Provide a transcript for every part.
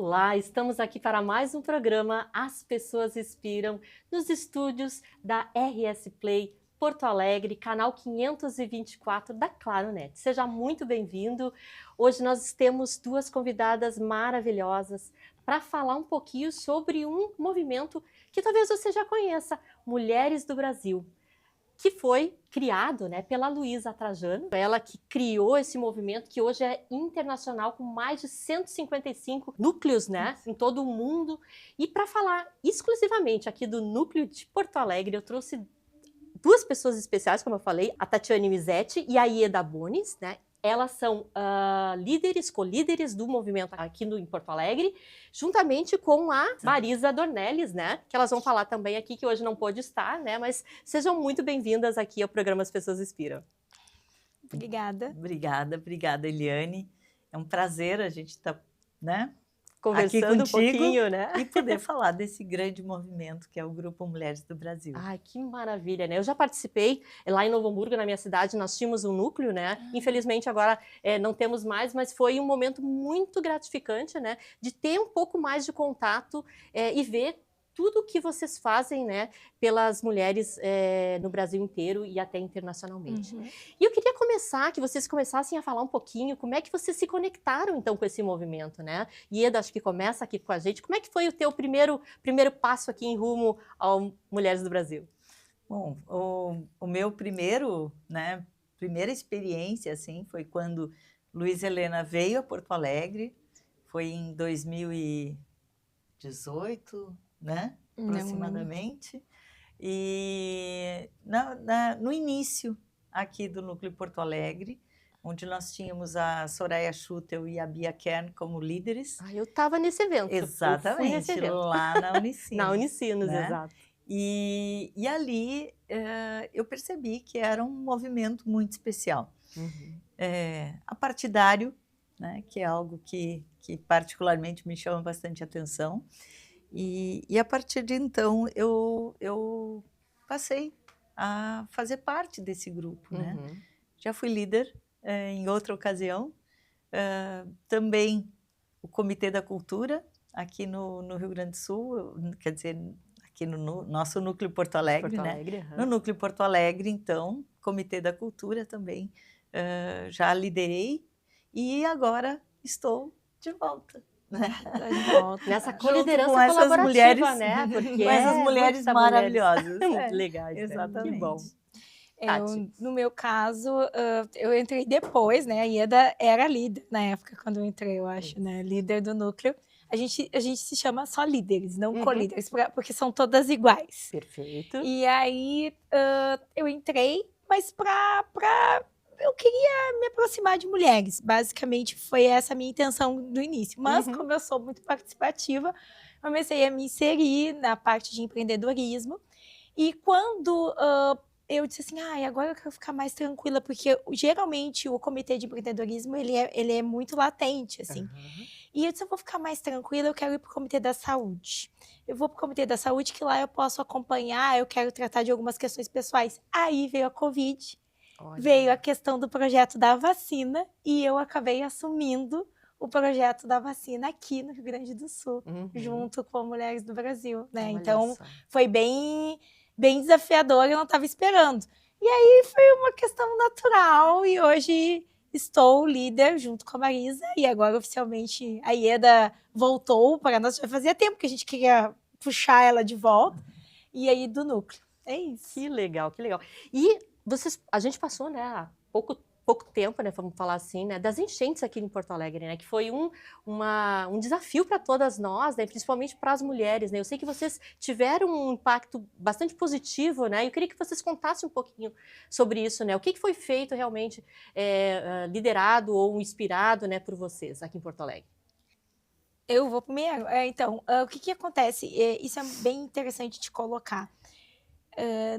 Olá, estamos aqui para mais um programa As Pessoas Inspiram, nos estúdios da RS Play Porto Alegre, canal 524 da Claro Net. Seja muito bem-vindo. Hoje nós temos duas convidadas maravilhosas para falar um pouquinho sobre um movimento que talvez você já conheça, Mulheres do Brasil, que foi criado, né, pela Luísa Trajano, ela que criou esse movimento que hoje é internacional com mais de 155 núcleos, né, em todo o mundo. E para falar exclusivamente aqui do núcleo de Porto Alegre, eu trouxe duas pessoas especiais, como eu falei, a Tatiane Mizetti e a Ieda Bonis, né? Elas são líderes, co-líderes do movimento aqui em Porto Alegre, juntamente com a Marisa Dornelles, né? Que elas vão falar também aqui, que hoje não pôde estar, né? Mas sejam muito bem-vindas aqui ao programa As Pessoas Inspiram. Obrigada. Obrigada, Eliane. É um prazer a gente estar, né, conversando aqui contigo, um pouquinho, né? E poder falar desse grande movimento que é o Grupo Mulheres do Brasil. Ai, que maravilha, né? Eu já participei lá em Novo Hamburgo, na minha cidade, nós tínhamos um núcleo, né? Infelizmente agora não temos mais, mas foi um momento muito gratificante, né? De ter um pouco mais de contato e ver tudo o que vocês fazem, né, pelas mulheres no Brasil inteiro e até internacionalmente. E eu queria começar, que vocês começassem a falar um pouquinho como é que vocês se conectaram, então, com esse movimento, né? Ieda, acho que começa aqui com a gente. Como é que foi o teu primeiro passo aqui em rumo ao Mulheres do Brasil? Bom, o meu primeira experiência, assim, foi quando Luísa Helena veio a Porto Alegre, foi em 2018, né, aproximadamente, e no início aqui do Núcleo Porto Alegre, onde nós tínhamos a Soraya Schutel e a Bia Kern como líderes. Eu estava nesse evento. Exatamente, eu fui nesse evento. Lá na Unicinos. Na Unicinos, né? Exato. E ali eu percebi que era um movimento muito especial. Apartidário, né, que é algo que particularmente me chama bastante atenção. E a partir de então eu passei a fazer parte desse grupo, né? Já fui líder em outra ocasião, também o Comitê da Cultura aqui no Rio Grande do Sul, quer dizer, aqui no nosso Núcleo Porto Alegre, né? No Núcleo Porto Alegre, então, Comitê da Cultura também já liderei e agora estou de volta. Nessa coliderança com essas colaborativa, mulheres, né? Porque com essas mulheres maravilhosas. Muito legais, exatamente. Que bom. No meu caso, eu entrei depois, né? A Ieda era líder na época, quando eu entrei, eu acho, né? Líder do núcleo. A gente se chama só líderes, não co-líderes, porque são todas iguais. Perfeito. E aí, eu entrei, mas eu queria me aproximar de mulheres. Basicamente, foi essa a minha intenção no início. Mas, como eu sou muito participativa, comecei a me inserir na parte de empreendedorismo. E quando eu disse assim, agora eu quero ficar mais tranquila, porque geralmente o comitê de empreendedorismo, ele é muito latente, assim. E eu disse, eu vou ficar mais tranquila, eu quero ir para o comitê da saúde. Eu vou para o comitê da saúde, que lá eu posso acompanhar, eu quero tratar de algumas questões pessoais. Aí veio a Covid. Veio a questão do projeto da vacina e eu acabei assumindo o projeto da vacina aqui no Rio Grande do Sul, junto com Mulheres do Brasil, né? Então, foi bem desafiador, eu não estava esperando. E aí foi uma questão natural e hoje estou líder junto com a Marisa e agora oficialmente a Ieda voltou para nós. Já fazia tempo que a gente queria puxar ela de volta e aí do núcleo. É isso. Que legal, que legal. E a gente passou, né, há pouco tempo, né, vamos falar assim, né, das enchentes aqui em Porto Alegre, né, que foi um desafio para todas nós, né, principalmente para as mulheres, né. Eu sei que vocês tiveram um impacto bastante positivo, né. Eu queria que vocês contassem um pouquinho sobre isso, né. O que foi feito realmente liderado ou inspirado, né, por vocês aqui em Porto Alegre? Eu vou primeiro. Então, o que acontece? Isso é bem interessante de colocar.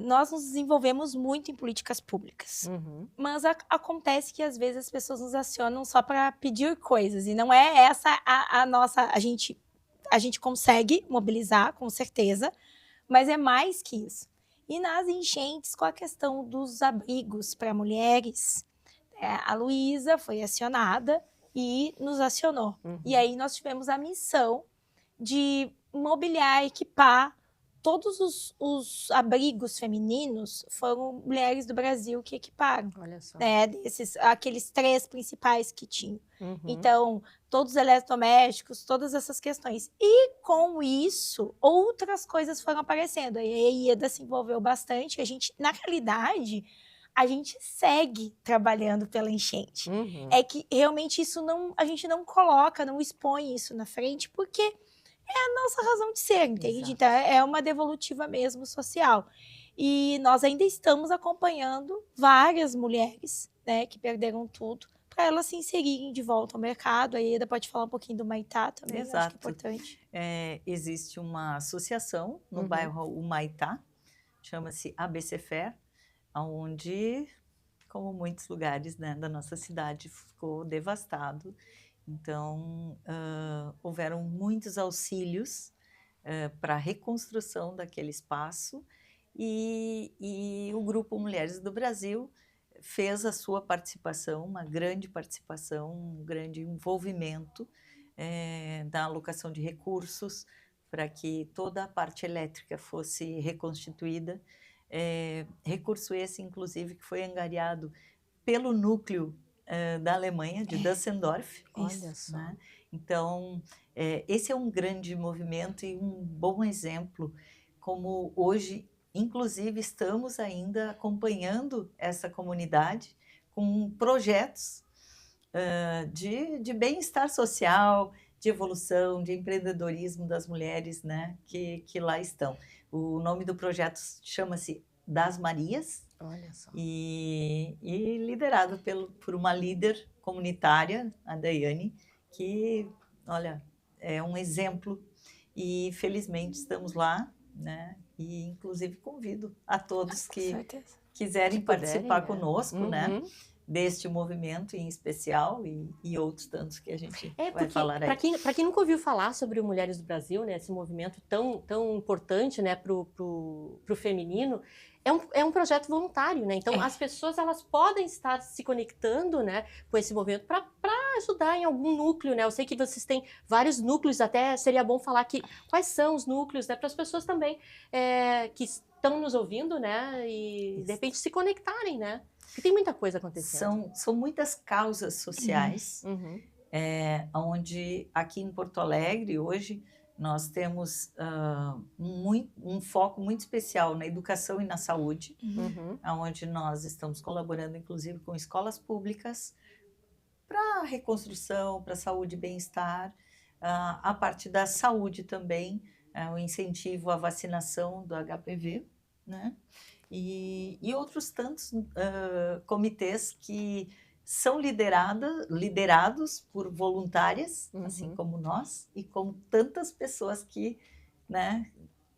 Nós nos desenvolvemos muito em políticas públicas, mas acontece que às vezes as pessoas nos acionam só para pedir coisas e não é essa a nossa. A gente consegue mobilizar, com certeza, mas é mais que isso. E nas enchentes, com a questão dos abrigos para mulheres, a Luísa foi acionada e nos acionou. E aí nós tivemos a missão de mobiliar, equipar todos os abrigos femininos. Foram mulheres do Brasil que equiparam. Olha só. Né, aqueles 3 principais que tinham. Então, todos os eletrodomésticos, todas essas questões. E com isso, outras coisas foram aparecendo. Aí a IEDA se envolveu bastante. Na realidade, a gente segue trabalhando pela enchente. É que realmente a gente não coloca, não expõe isso na frente, porque é a nossa razão de ser, entende? Exato. Então, é uma devolutiva mesmo social. E nós ainda estamos acompanhando várias mulheres, né, que perderam tudo, para elas se inserirem de volta ao mercado. A IEDA pode falar um pouquinho do Maitá também, Exato. acho que é importante. Existe uma associação no bairro Humaitá, chama-se ABCFER, onde, como muitos lugares, né, da nossa cidade, ficou devastado. Então, houveram muitos auxílios para a reconstrução daquele espaço e o Grupo Mulheres do Brasil fez a sua participação, uma grande participação, um grande envolvimento na alocação de recursos para que toda a parte elétrica fosse reconstituída. Recurso esse, inclusive, que foi angariado pelo núcleo da Alemanha, de Düsseldorf. Olha só. Né? Então, esse é um grande movimento e um bom exemplo, como hoje, inclusive, estamos ainda acompanhando essa comunidade com projetos de bem-estar social, de evolução, de empreendedorismo das mulheres, né, que lá estão. O nome do projeto chama-se Das Marias. Olha só. E liderado por uma líder comunitária, a Daiane, que, olha, é um exemplo. E felizmente estamos lá, né? E inclusive convido a todos que quiserem participar conosco, né? Deste movimento em especial e outros tantos que a gente vai falar aí. Para quem nunca ouviu falar sobre o Mulheres do Brasil, né, esse movimento tão importante, né, pro feminino, é um projeto voluntário, né? Então as pessoas elas podem estar se conectando, né, com esse movimento para ajudar em algum núcleo, né? Eu sei que vocês têm vários núcleos, até seria bom falar quais são os núcleos, né, para as pessoas também que estão nos ouvindo, né, e de repente se conectarem, né? Porque tem muita coisa acontecendo. São muitas causas sociais, onde aqui em Porto Alegre, hoje, nós temos um foco muito especial na educação e na saúde, onde nós estamos colaborando, inclusive, com escolas públicas para reconstrução, para saúde e bem-estar, a parte da saúde também, o incentivo à vacinação do HPV, né? E outros tantos comitês que são liderados por voluntárias, assim como nós, e como tantas pessoas que, né,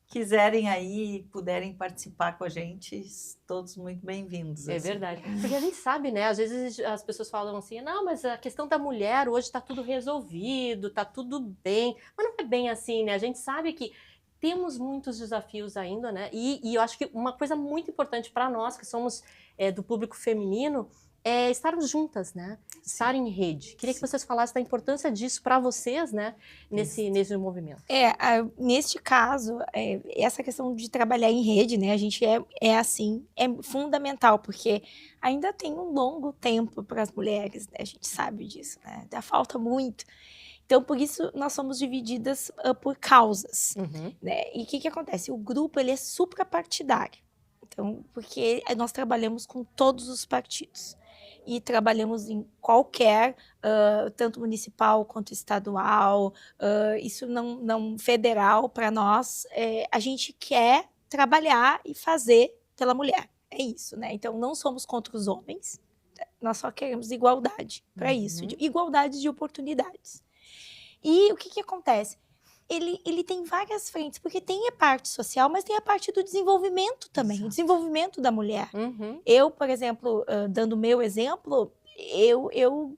quiserem aí, puderem participar com a gente, todos muito bem-vindos. É verdade. Porque a gente sabe, né, às vezes as pessoas falam assim, não, mas a questão da mulher, hoje está tudo resolvido, está tudo bem, mas não é bem assim, né, a gente sabe que temos muitos desafios ainda, né? E eu acho que uma coisa muito importante para nós, que somos do público feminino, é estarmos juntas, né? Estar em rede. Queria que vocês falassem da importância disso para vocês, né? Nesse movimento. Neste caso, essa questão de trabalhar em rede, né? A gente é fundamental, porque ainda tem um longo tempo para as mulheres, né? A gente sabe disso, né? Ainda falta muito. Então, por isso, nós somos divididas por causas, né? E o que acontece? O grupo, ele é suprapartidário. Então, porque nós trabalhamos com todos os partidos. E trabalhamos em qualquer, tanto municipal quanto estadual, isso não federal para nós. A gente quer trabalhar e fazer pela mulher. É isso, né? Então, não somos contra os homens. Nós só queremos igualdade para isso. Igualdade de oportunidades. E o que acontece? Ele tem várias frentes, porque tem a parte social, mas tem a parte do desenvolvimento também, o desenvolvimento da mulher. Eu, por exemplo, dando o meu exemplo, eu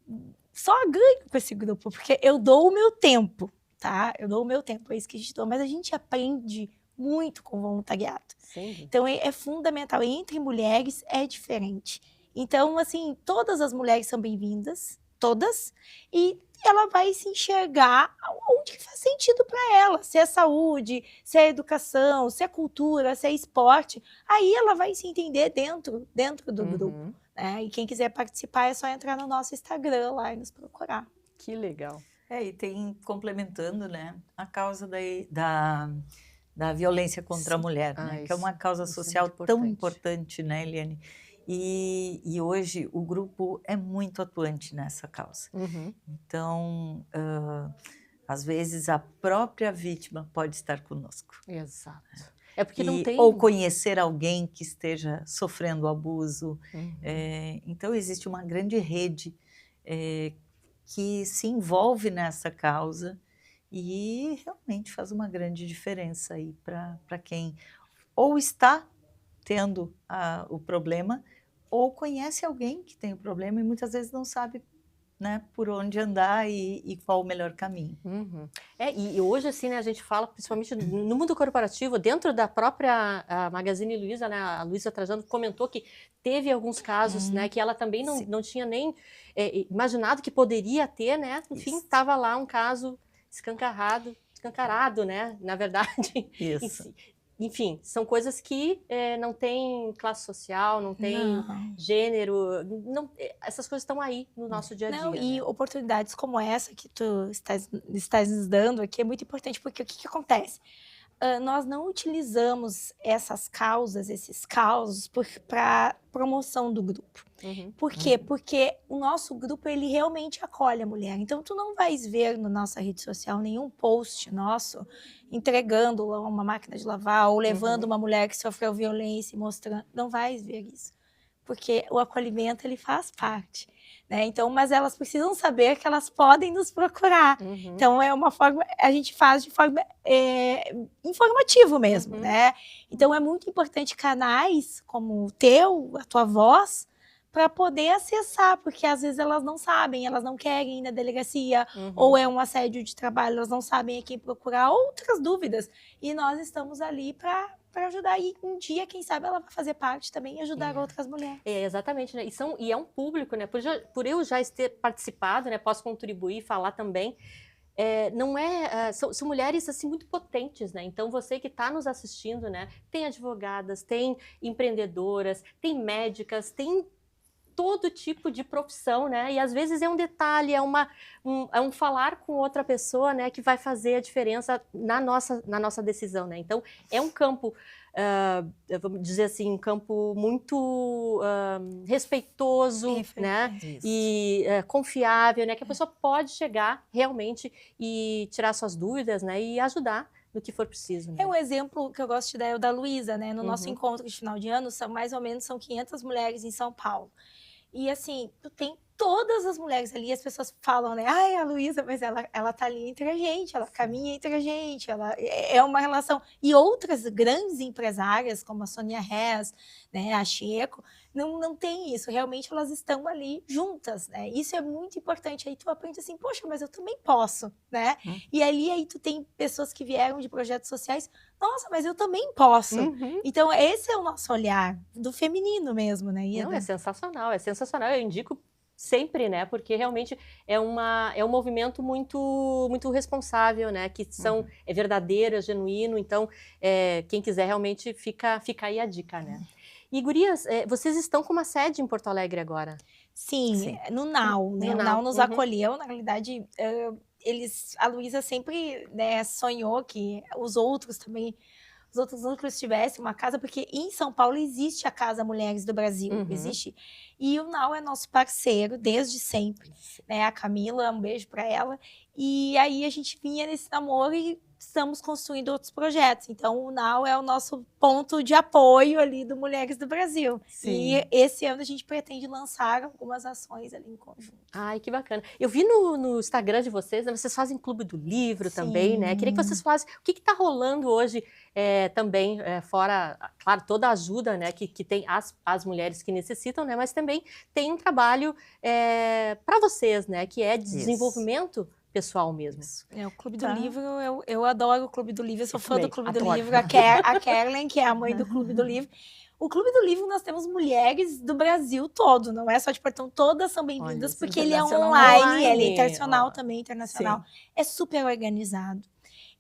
só ganho com esse grupo, porque eu dou o meu tempo, tá? Eu dou o meu tempo, é isso que a gente dá, mas a gente aprende muito com voluntariado. Sim. Então, é fundamental. Entre mulheres é diferente. Então, assim, todas as mulheres são bem-vindas, todas, e ela vai se enxergar onde que faz sentido para ela, se é saúde, se é educação, se é cultura, se é esporte, aí ela vai se entender dentro do grupo, né? E quem quiser participar é só entrar no nosso Instagram lá e nos procurar. Que legal. E tem, complementando, né, a causa da violência contra a mulher, né, que é uma causa social tão importante, né, Eliane? E hoje o grupo é muito atuante nessa causa. Então, às vezes a própria vítima pode estar conosco. Exato. É porque não tem... Ou conhecer alguém que esteja sofrendo abuso. Então, existe uma grande rede que se envolve nessa causa e realmente faz uma grande diferença aí para quem ou está tendo o problema ou conhece alguém que tem o problema e muitas vezes não sabe, né, por onde andar e qual o melhor caminho. E hoje, assim, né, a gente fala, principalmente no mundo corporativo, dentro da própria Magazine Luiza, né, a Luiza Trajano comentou que teve alguns casos, né, que ela também não tinha nem imaginado que poderia ter, né, enfim, estava lá um caso escancarado, né, na verdade. Isso. Enfim, são coisas que não tem classe social, não tem gênero, essas coisas estão aí no nosso dia a dia. E oportunidades como essa que tu estás nos dando aqui é muito importante, porque o que acontece? Nós não utilizamos essas causas, esses causos, para promoção do grupo. Por quê? Porque o nosso grupo, ele realmente acolhe a mulher. Então, tu não vais ver na nossa rede social nenhum post nosso entregando uma máquina de lavar ou levando uma mulher que sofreu violência e mostrando. Não vais ver isso. Porque o acolhimento, ele faz parte. Né? Então, mas elas precisam saber que elas podem nos procurar. Então, é uma forma, a gente faz de forma informativa mesmo, né? Então, é muito importante canais como o teu, a tua voz, para poder acessar, porque às vezes elas não sabem, elas não querem ir na delegacia, ou é um assédio de trabalho, elas não sabem a quem procurar, outras dúvidas. E nós estamos ali para ajudar. E um dia, quem sabe, ela vai fazer parte também e ajudar outras mulheres. Exatamente, né? E é um público, né? Por eu já ter participado, né? Posso contribuir, falar também. São mulheres assim muito potentes, né? Então você que está nos assistindo, né? Tem advogadas, tem empreendedoras, tem médicas, tem todo tipo de profissão, né? E às vezes é um detalhe, é um falar com outra pessoa, né, que vai fazer a diferença na nossa decisão, né? Então é um campo, vamos dizer assim, um campo muito respeitoso, né? E confiável, né? Que a pessoa pode chegar realmente e tirar suas dúvidas, né? E ajudar no que for preciso. Né? Um exemplo que eu gosto de dar é o da Luísa, né? No nosso encontro de final de ano, mais ou menos 500 mulheres em São Paulo. E assim, tu tem todas as mulheres ali, as pessoas falam, né? Ai, a Luísa, mas ela tá ali entre a gente, ela caminha entre a gente, ela é uma relação. E outras grandes empresárias, como a Sônia Rez, né, a Chieco, não tem isso. Realmente elas estão ali juntas, né? Isso é muito importante. Aí tu aprende assim, poxa, mas eu também posso, né? E aí tu tem pessoas que vieram de projetos sociais, nossa, mas eu também posso. Então, esse é o nosso olhar do feminino mesmo, né, Ieda? Não, é sensacional, é sensacional. Eu indico sempre, né? Porque realmente é um movimento muito responsável, né? Que é verdadeiro, é genuíno. Então, quem quiser realmente fica aí a dica, né? E, gurias, vocês estão com uma sede em Porto Alegre agora? Sim. No NAU, né? O NAU nos acolheu, na realidade, a Luísa sempre, né, sonhou que os outros núcleos tivessem uma casa, porque em São Paulo existe a Casa Mulheres do Brasil, existe. E o NAU é nosso parceiro desde sempre, né? A Camila, um beijo para ela. E aí a gente vinha nesse namoro e estamos construindo outros projetos. Então, o NAU é o nosso ponto de apoio ali do Mulheres do Brasil. Sim. E esse ano a gente pretende lançar algumas ações ali em conjunto. Ai, que bacana. Eu vi no Instagram de vocês, né, vocês fazem Clube do Livro também, né? Queria que vocês falassem o que está rolando hoje também, fora, claro, toda a ajuda, né, que tem as mulheres que necessitam, né? Mas também tem um trabalho para vocês, né? Que é de desenvolvimento pessoal mesmo. O Clube do Livro, eu adoro o Clube do Livro, eu sou fã do Clube do Livro, a Kerlen, que é a mãe do Clube do Livro. O Clube do Livro, nós temos mulheres do Brasil todo, não é só de Portão, todas são bem-vindas, Olha, porque ele é internacional. online, ele é Online. internacional Ó, também, internacional. sim. É super organizado.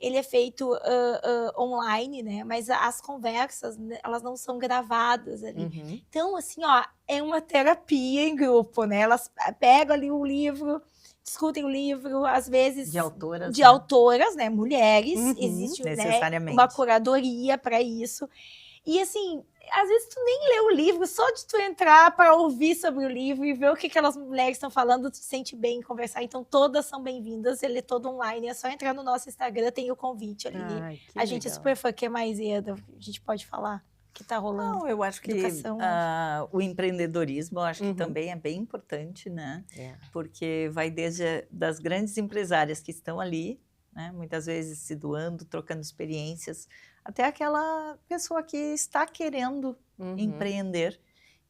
Ele é feito online, né? Mas as conversas, né, elas não são gravadas ali. Uhum. Então, assim, ó, é uma terapia em grupo, né? Elas pegam ali o livro, discutem o livro, às vezes De autoras, de né? autoras, né? Mulheres, Uhum. existe, né, Necessariamente. uma curadoria para isso. E assim, às vezes tu nem lê o livro, só de tu entrar para ouvir sobre o livro e ver o que aquelas mulheres estão falando, tu te sente bem em conversar. Então, todas são bem-vindas, ele é todo online, é só entrar no nosso Instagram, tem o convite ali. Ai, que A gente é legal. super fã, que mais, Ieda? A gente pode falar que tá rolando. Não, eu acho que Educação, o empreendedorismo, eu acho que Uhum. também é bem importante, né? É. Porque vai desde das grandes empresárias que estão ali, né? Muitas vezes se doando, trocando experiências, até aquela pessoa que está querendo Uhum. empreender.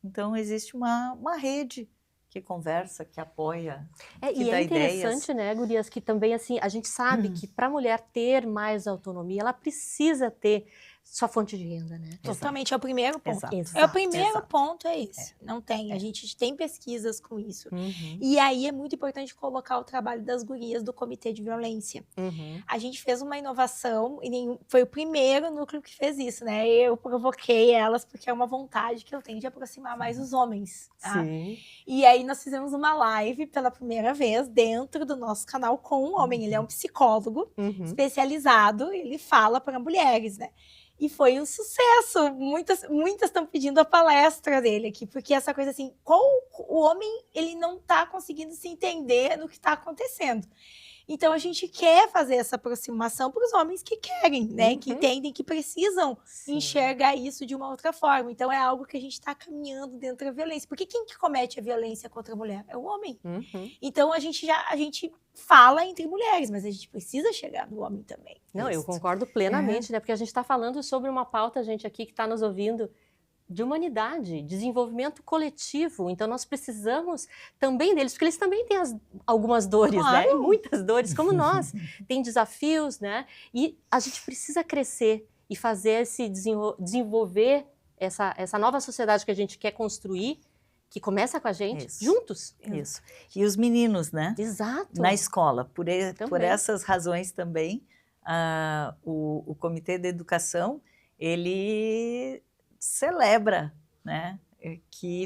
Então, existe uma rede que conversa, que apoia, que E dá é ideias. interessante, né, Gurias, que também, assim, a gente sabe que para a mulher ter mais autonomia, ela precisa ter sua fonte de renda, né? Totalmente, é o primeiro ponto. Exato. É o primeiro Exato. ponto, é esse. Não tem, a gente tem pesquisas com isso. Uhum. E aí é muito importante colocar o trabalho das gurias do Comitê de Violência. Uhum. A gente fez uma inovação e foi o primeiro núcleo que fez isso, né? Eu provoquei elas porque é uma vontade que eu tenho de aproximar mais os homens. Tá? Sim. E aí nós fizemos uma live pela primeira vez dentro do nosso canal com um homem. Ele é um psicólogo Uhum. especializado, ele fala para mulheres, né? E foi um sucesso. Muitas estão pedindo a palestra dele aqui, porque essa coisa assim, o homem ele não está conseguindo se entender no que está acontecendo. Então a gente quer fazer essa aproximação para os homens que querem, né? Que Uhum. entendem que precisam Sim. enxergar isso de uma outra forma. Então é algo que a gente está caminhando dentro da violência. Porque quem que comete a violência contra a mulher? É o homem. Uhum. Então a gente fala entre mulheres, mas a gente precisa chegar no homem também. Não, eu Isso. concordo plenamente, né? Porque a gente está falando sobre uma pauta, gente aqui que está nos ouvindo, de humanidade, desenvolvimento coletivo. Então, nós precisamos também deles, porque eles também têm algumas dores, Claro. né? E muitas dores, como nós. Tem desafios, né? E a gente precisa crescer e fazer esse desenvolver essa nova sociedade que a gente quer construir, que começa com a gente, Isso. juntos. Isso. E os meninos, né? Exato. Na escola. Por Também. essas razões também, o Comitê de Educação, ele celebra, né, que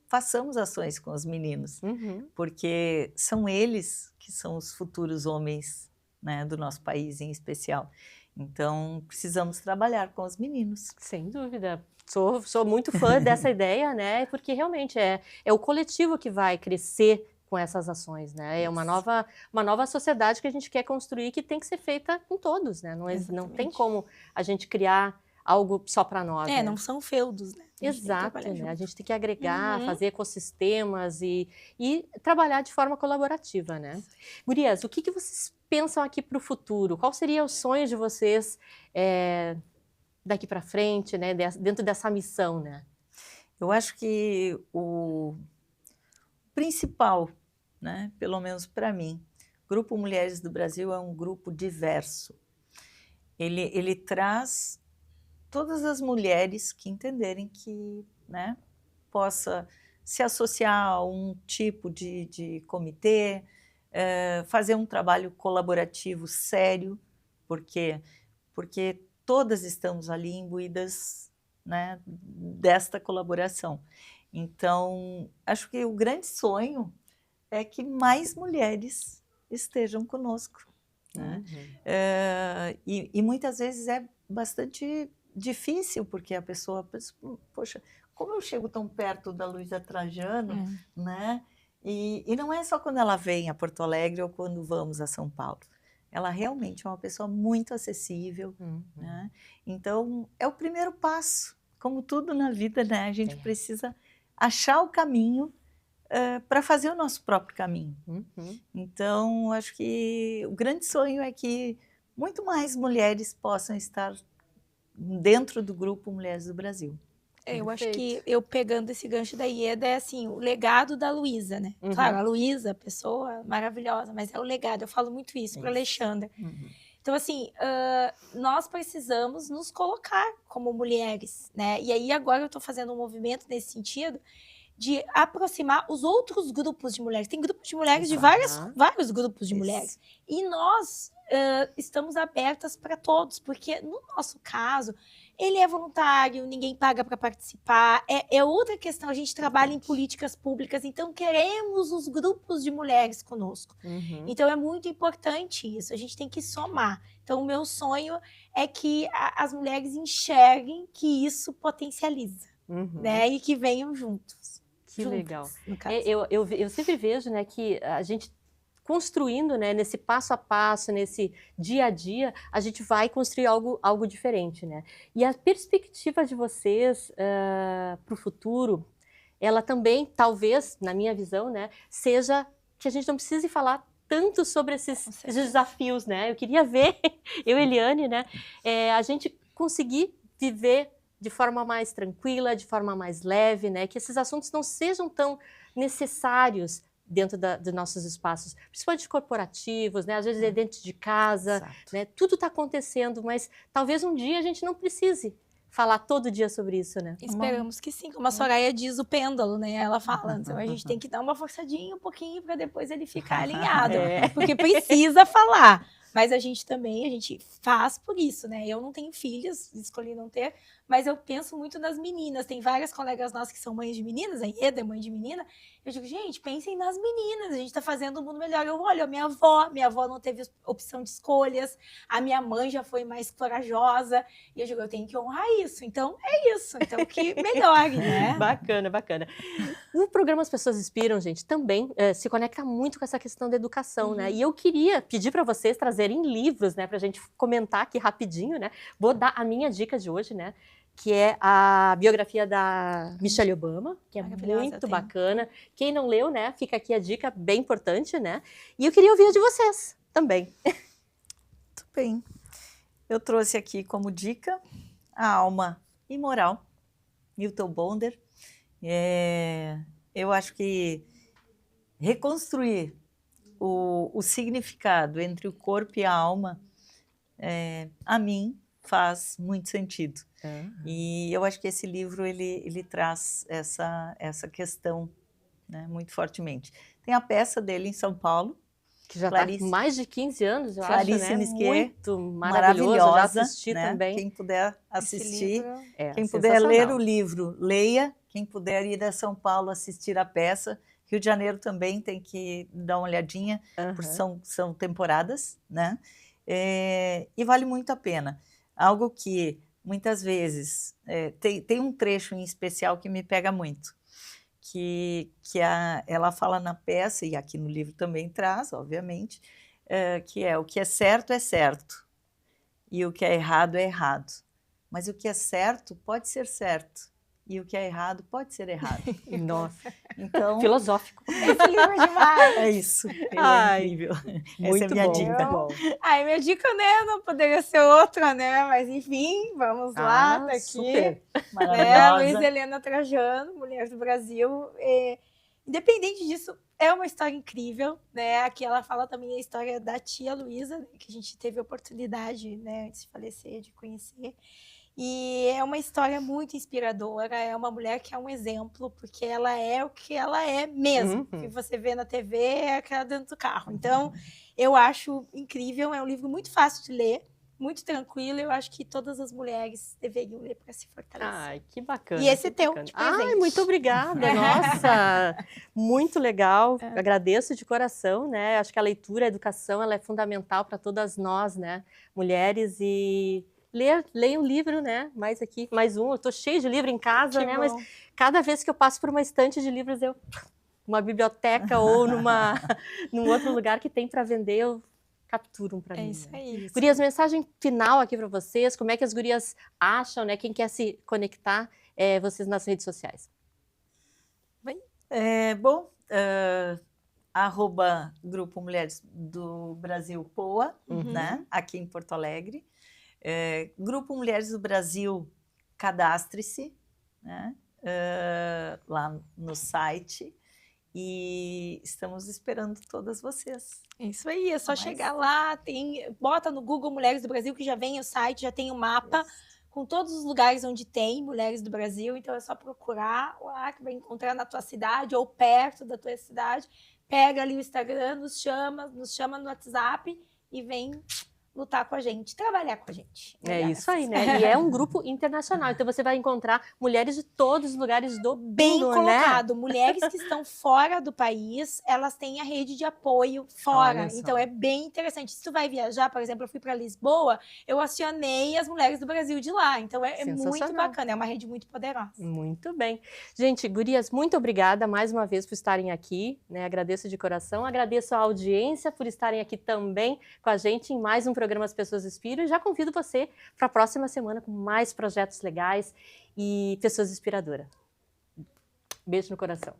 façamos ações com os meninos, Uhum. porque são eles que são os futuros homens, né, do nosso país em especial. Então, precisamos trabalhar com os meninos. Sem dúvida. Sou muito fã dessa ideia, né? Porque realmente é o coletivo que vai crescer com essas ações, né? É uma nova sociedade que a gente quer construir que tem que ser feita com todos, né? Não tem Exatamente. como a gente criar algo só para nós. né? Não são feudos, né? A gente tem que Exato, trabalhar né? A junto. gente tem que agregar, Uhum. fazer ecossistemas e trabalhar de forma colaborativa, né? Gurias, o que vocês pensam aqui para o futuro? Qual seria o sonho de vocês daqui para frente, né? Dentro dessa missão, né? Eu acho que o principal, né, pelo menos para mim, Grupo Mulheres do Brasil é um grupo diverso. Ele traz todas as mulheres que entenderem que, né, possa se associar a um tipo de comitê, fazer um trabalho colaborativo sério, porque todas estamos ali imbuídas, né, desta colaboração. Então, acho que o grande sonho é que mais mulheres estejam conosco, né? E muitas vezes é bastante difícil, porque a pessoa pensa, poxa, como eu chego tão perto da Luísa Trajano, né? E não é só quando ela vem a Porto Alegre ou quando vamos a São Paulo. Ela realmente é uma pessoa muito acessível, né? Então, é o primeiro passo. Como tudo na vida, né? A gente precisa achar o caminho para fazer o nosso próprio caminho. Então, acho que o grande sonho é que muito mais mulheres possam estar dentro do Grupo Mulheres do Brasil. Eu acho que eu pegando esse gancho da Ieda é assim, o legado da Luísa, né? Claro, a Luísa, pessoa maravilhosa, mas é o legado. Eu falo muito isso para a Alexandra. Então, assim, nós precisamos nos colocar como mulheres, né? E aí, agora eu estou fazendo um movimento nesse sentido de aproximar os outros grupos de mulheres. Tem grupos de mulheres de vários grupos de mulheres. E nós estamos abertas para todos, porque no nosso caso, ele é voluntário, ninguém paga para participar. É outra questão, a gente trabalha em políticas públicas, então queremos os grupos de mulheres conosco. Então é muito importante isso, a gente tem que somar. Então o meu sonho é que as mulheres enxerguem que isso potencializa, né? E que venham juntos. Que legal. Eu sempre vejo, né, que a gente construindo, né, nesse passo a passo, nesse dia a dia, a gente vai construir algo diferente, né? E a perspectiva de vocês para o futuro, ela também, talvez, na minha visão, né, seja que a gente não precise falar tanto sobre esses desafios, né? Eu queria ver, eu e Eliane, né, a gente conseguir viver de forma mais tranquila, de forma mais leve, né? Que esses assuntos não sejam tão necessários dentro dos nossos espaços, principalmente corporativos, né? Às vezes é dentro de casa, né? Tudo está acontecendo, mas talvez um dia a gente não precise falar todo dia sobre isso, né? Esperamos que sim, como a Soraya diz, o pêndulo, né? Ela fala, então a gente tem que dar uma forçadinha um pouquinho para depois ele ficar alinhado, porque precisa falar. Mas a gente faz por isso, né? Eu não tenho filhas, escolhi não ter, mas eu penso muito nas meninas. Tem várias colegas nossas que são mães de meninas, a Ieda é mãe de menina. Eu digo, gente, pensem nas meninas, a gente tá fazendo um mundo melhor. Eu olho, a minha avó não teve opção de escolhas, a minha mãe já foi mais corajosa. E eu digo, eu tenho que honrar isso. Então, é isso. Então, que melhore, né? Bacana, bacana. O programa As Pessoas Inspiram, gente, também se conecta muito com essa questão da educação, né? E eu queria pedir para vocês trazerem livros, né, pra gente comentar aqui rapidinho, né? Vou dar a minha dica de hoje, né? Que é a biografia da Michelle Obama, que é muito bacana. Quem não leu, né, fica aqui a dica bem importante, né? E eu queria ouvir a de vocês também. Muito bem. Eu trouxe aqui como dica A Alma Imoral, Milton Bonder. Eu acho que reconstruir o significado entre o corpo e a alma, a mim, faz muito sentido. E eu acho que esse livro ele traz essa questão, né, muito fortemente. Tem a peça dele em São Paulo, que já está com mais de 15 anos, eu Clarice acho, né? Nisquet, muito maravilhosa, já assisti, né, também. Quem puder assistir, quem puder puder ler o livro, leia. Quem puder ir a São Paulo assistir a peça. Rio de Janeiro também tem que dar uma olhadinha, porque são temporadas, né? E vale muito a pena. Algo que muitas vezes tem um trecho em especial que me pega muito, que ela fala na peça, e aqui no livro também traz, obviamente, que o que é certo, e o que é errado. Mas o que é certo pode ser certo, e o que é errado pode ser errado. Nossa, então, filosófico. Esse livro é demais. É isso, é incrível. Muito Essa é minha bom, dica. bom. Minha dica, né, não poderia ser outra, né, mas enfim, vamos lá, tá aqui. Super. Maravilhosa. Luísa Helena Trajano, Mulher do Brasil. Independente disso, é uma história incrível, né? Aqui ela fala também a história da tia Luísa, né, que a gente teve a oportunidade, né, antes de falecer, de conhecer. E é uma história muito inspiradora, é uma mulher que é um exemplo, porque ela é o que ela é mesmo. O que você vê na TV é aquela dentro do carro. Então, eu acho incrível, é um livro muito fácil de ler, muito tranquilo, eu acho que todas as mulheres deveriam ler para se fortalecer. Ai, que bacana. E esse teu de presente. Ai, muito obrigada, nossa, muito legal, agradeço de coração, né? Acho que a leitura, a educação, ela é fundamental para todas nós, né, mulheres, e leia um livro, né? Mais um. Eu tô cheio de livro em casa, Que né? bom. Mas cada vez que eu passo por uma estante de livros, uma biblioteca ou num outro lugar que tem para vender, eu capturo um para mim. Isso aí. Gurias, mensagem final aqui para vocês. Como é que as gurias acham, né? Quem quer se conectar, vocês nas redes sociais? @ Grupo Mulheres do Brasil POA, né? Aqui em Porto Alegre. Grupo Mulheres do Brasil, cadastre-se, né? Lá no site. e estamos esperando todas vocês. Isso aí, é só chegar lá, bota no Google Mulheres do Brasil, que já vem o site, já tem o mapa, com todos os lugares onde tem Mulheres do Brasil, então é só procurar lá, que vai encontrar na tua cidade ou perto da tua cidade, pega ali o Instagram, nos chama no WhatsApp e vem lutar com a gente, trabalhar com a gente. É isso aí, né? E é um grupo internacional, então você vai encontrar mulheres de todos os lugares do mundo, bem colocado. né? Mulheres que estão fora do país, elas têm a rede de apoio fora. Então é bem interessante. Se tu vai viajar, por exemplo, eu fui para Lisboa, eu acionei as mulheres do Brasil de lá. Então é muito bacana, é uma rede muito poderosa. Muito bem. Gente, gurias, muito obrigada mais uma vez por estarem aqui, né? Agradeço de coração, agradeço a audiência por estarem aqui também com a gente em mais um programa As Pessoas Inspiram, e já convido você para a próxima semana com mais projetos legais e pessoas inspiradoras. Beijo no coração.